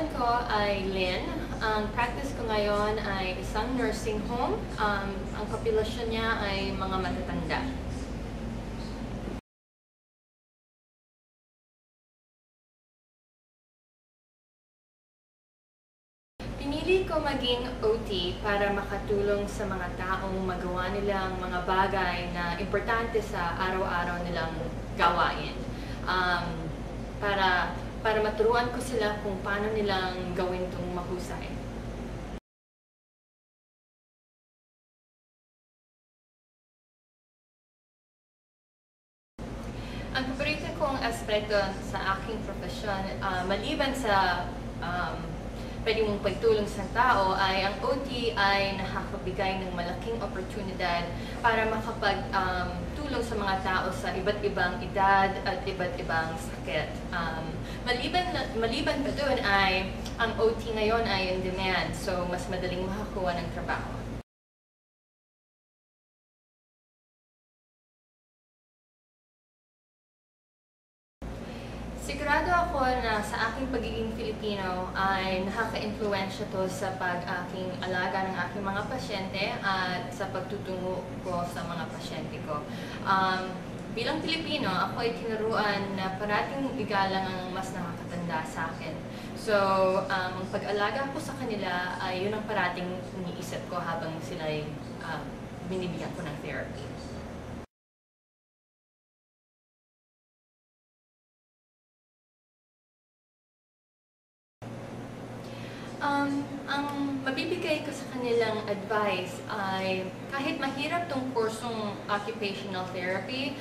pangalan ko ay Lynn. Ang practice ko ngayon ay isang nursing home. Ang populasyon niya ay mga matatanda. Pinili ko maging OT para makatulong sa mga taong magawa nilang mga bagay na importante sa araw-araw nilang gawain. Para maturuan ko sila kung paano nilang gawin itong mahusay. Ang paborito kong aspeto sa aking profesyon, maliban sa pwede mong pagtulong sa tao, ay ang OT ay nakakabigay ng malaking oportunidad para makapagtulong sa mga tao sa iba't ibang edad at iba't ibang sakit. Maliban pa doon ay ang OT ngayon ay in demand, so mas madaling makakuha ng trabaho. Sigurado ako na sa aking pagiging Filipino ay nakaka-influensya to sa pag-aking alaga ng aking mga pasyente at sa pagtutungo ko sa mga pasyente ko. Bilang Pilipino, ako ay tinuruan na parating igalang ang mas nakakatanda sa akin. So, ang pag-alaga ko sa kanila ay yun ang parating iniisip ko habang sila ay binibigyan ko ng therapy. Ang mabibigay ko sa kanilang advice ay kahit mahirap tong kursong occupational therapy,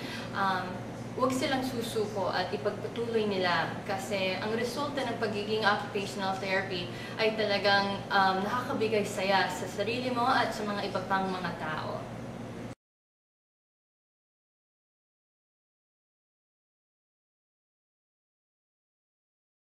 huwag silang susuko at ipagpatuloy nila kasi ang resulta ng pagiging occupational therapy ay talagang nakakabigay saya sa sarili mo at sa mga iba pang mga tao.